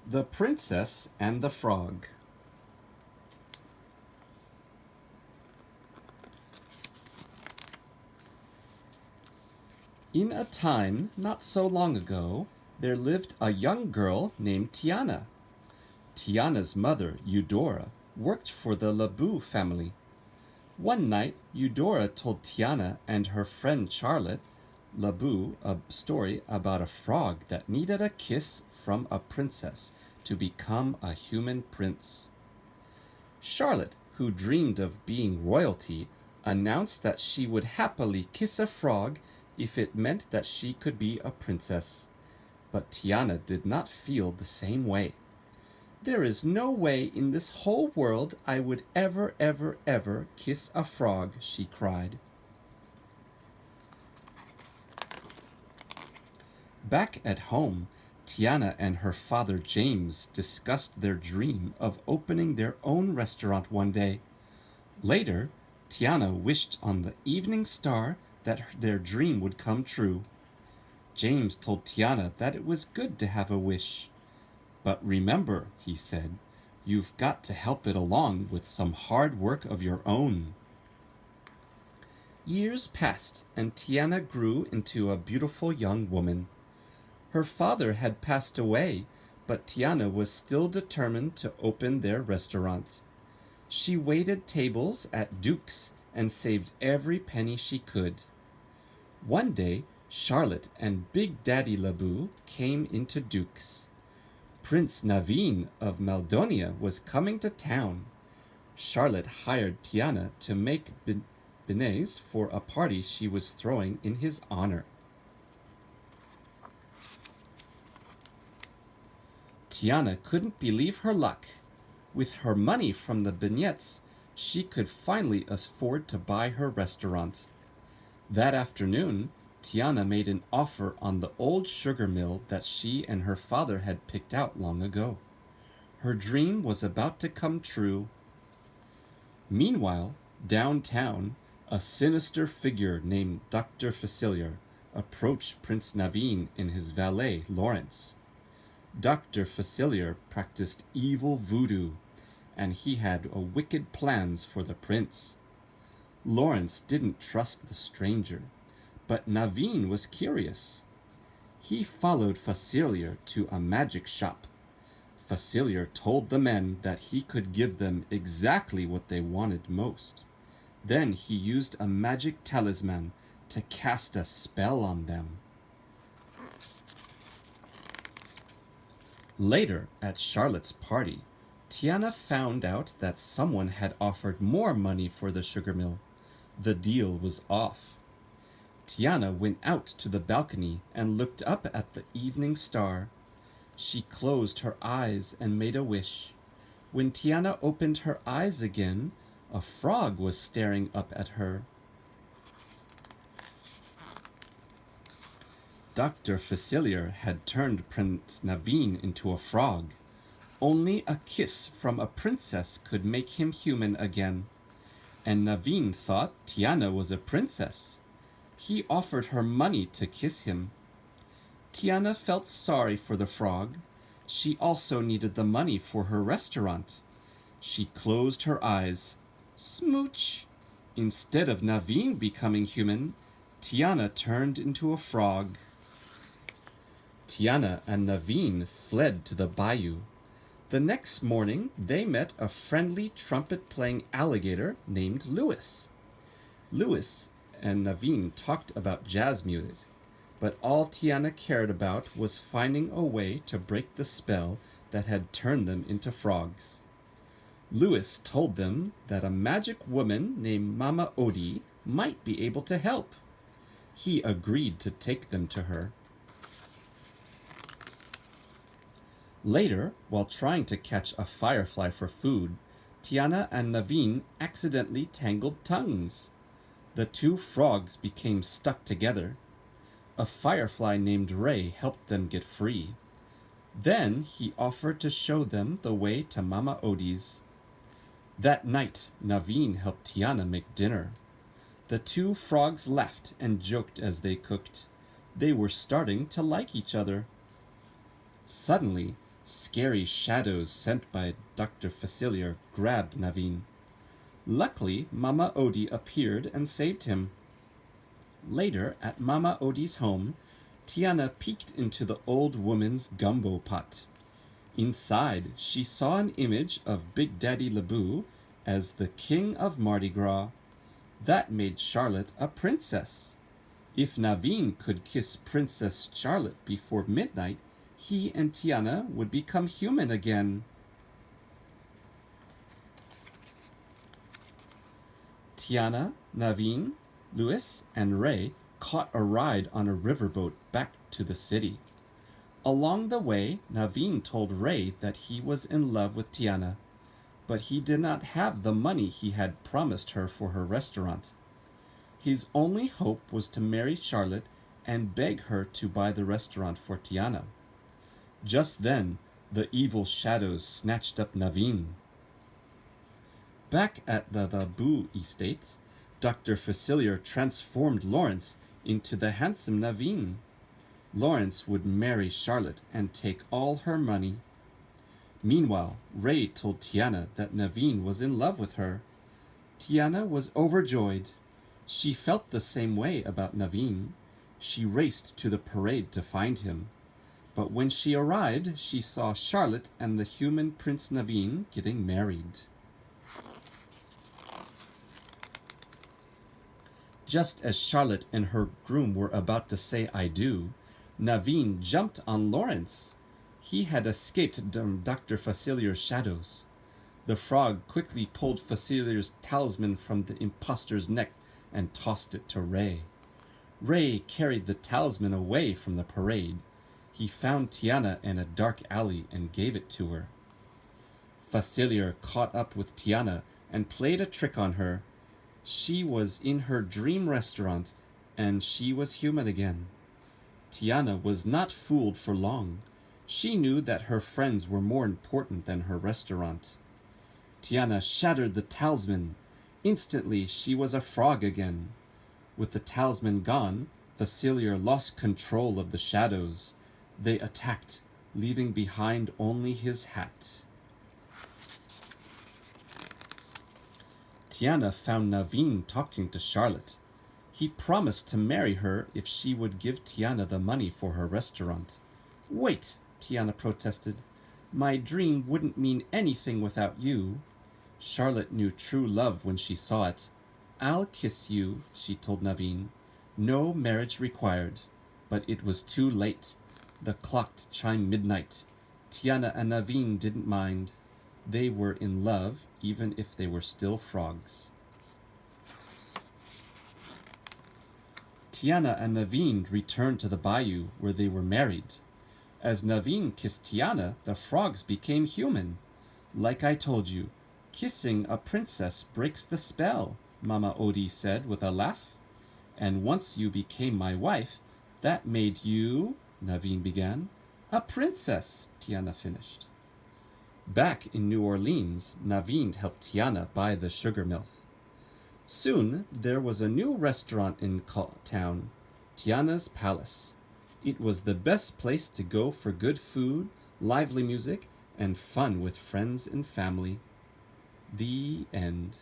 The Princess and the Frog. In a time not so long ago, there lived a young girl named Tiana. Tiana's mother, Eudora, worked for the Labou family. One night, Eudora told Tiana and her friend Charlotte, Labou, a story about a frog that needed a kiss from a princess to become a human prince. Charlotte, who dreamed of being royalty, announced that she would happily kiss a frog if it meant that she could be a princess. But Tiana did not feel the same way. There is no way in this whole world I would ever kiss a frog, she cried. Back at home, Tiana and her father James discussed their dream of opening their own restaurant one day. Later, Tiana wished on the evening star that their dream would come true. James told Tiana that it was good to have a wish. But remember, he said, you've got to help it along with some hard work of your own. Years passed, and Tiana grew into a beautiful young woman. Her father had passed away, but Tiana was still determined to open their restaurant. She waited tables at Duke's and saved every penny she could. One day, Charlotte and Big Daddy Labou came into Duke's. Prince Naveen of Maldonia was coming to town. Charlotte hired Tiana to make beignets for a party she was throwing in his honor. Tiana couldn't believe her luck. With her money from the beignets, she could finally afford to buy her restaurant. That afternoon, Tiana made an offer on the old sugar mill that she and her father had picked out long ago. Her dream was about to come true. Meanwhile, downtown, a sinister figure named Dr. Facilier approached Prince Naveen and his valet, Lawrence. Dr. Facilier practiced evil voodoo, and he had wicked plans for the prince. Lawrence didn't trust the stranger, but Naveen was curious. He followed Facilier to a magic shop. Facilier told the men that he could give them exactly what they wanted most. Then he used a magic talisman to cast a spell on them. Later, at Charlotte's party, Tiana found out that someone had offered more money for the sugar mill. The deal was off. Tiana went out to the balcony and looked up at the evening star. She closed her eyes and made a wish. When Tiana opened her eyes again, a frog was staring up at her. Dr. Facilier had turned Prince Naveen into a frog. Only a kiss from a princess could make him human again. And Naveen thought Tiana was a princess. He offered her money to kiss him. Tiana felt sorry for the frog. She also needed the money for her restaurant. She closed her eyes. Smooch! Instead of Naveen becoming human, Tiana turned into a frog. Tiana and Naveen fled to the bayou. The next morning, they met a friendly trumpet-playing alligator named Louis. Louis and Naveen talked about jazz music, but all Tiana cared about was finding a way to break the spell that had turned them into frogs. Louis told them that a magic woman named Mama Odie might be able to help. He agreed to take them to her. Later, while trying to catch a firefly for food, Tiana and Naveen accidentally tangled tongues. The two frogs became stuck together. A firefly named Ray helped them get free. Then he offered to show them the way to Mama Odie's. That night, Naveen helped Tiana make dinner. The two frogs laughed and joked as they cooked. They were starting to like each other. Suddenly, Scary shadows sent by Dr. Facilier grabbed Naveen. Luckily, Mama Odie appeared and saved him. Later, at Mama Odie's home, Tiana peeked into the old woman's gumbo pot. Inside, she saw an image of Big Daddy Lebu as the king of Mardi Gras. That made Charlotte a princess. If Naveen could kiss Princess Charlotte before midnight, he and Tiana would become human again. Tiana, Naveen, Louis, and Ray caught a ride on a riverboat back to the city. Along the way, Naveen told Ray that he was in love with Tiana, but he did not have the money he had promised her for her restaurant. His only hope was to marry Charlotte and beg her to buy the restaurant for Tiana. Just then, the evil shadows snatched up Naveen. Back at the Lebu estate, Dr. Facilier transformed Lawrence into the handsome Naveen. Lawrence would marry Charlotte and take all her money. Meanwhile, Ray told Tiana that Naveen was in love with her. Tiana was overjoyed. She felt the same way about Naveen. She raced to the parade to find him. But when she arrived, she saw Charlotte and the human Prince Naveen getting married. Just as Charlotte and her groom were about to say I do, Naveen jumped on Lawrence. He had escaped Dr. Facilier's shadows. The frog quickly pulled Facilier's talisman from the impostor's neck and tossed it to Ray. Ray carried the talisman away from the parade. He found Tiana in a dark alley and gave it to her. Facilier caught up with Tiana and played a trick on her. She was in her dream restaurant, and she was human again. Tiana was not fooled for long. She knew that her friends were more important than her restaurant. Tiana shattered the talisman. Instantly, she was a frog again. With the talisman gone, Facilier lost control of the shadows. They attacked, leaving behind only his hat. Tiana found Naveen talking to Charlotte. He promised to marry her if she would give Tiana the money for her restaurant. Wait, Tiana protested. My dream wouldn't mean anything without you. Charlotte knew true love when she saw it. I'll kiss you, she told Naveen. No marriage required. But it was too late. The clock chimed midnight. Tiana and Naveen didn't mind. They were in love, even if they were still frogs. Tiana and Naveen returned to the bayou where they were married. As Naveen kissed Tiana, the frogs became human. Like I told you, kissing a princess breaks the spell, Mama Odie said with a laugh. And once you became my wife, that made you, Naveen began. A princess, Tiana finished. Back in New Orleans, Naveen helped Tiana buy the sugar mill. Soon, there was a new restaurant in town, Tiana's Palace. It was the best place to go for good food, lively music, and fun with friends and family. The end.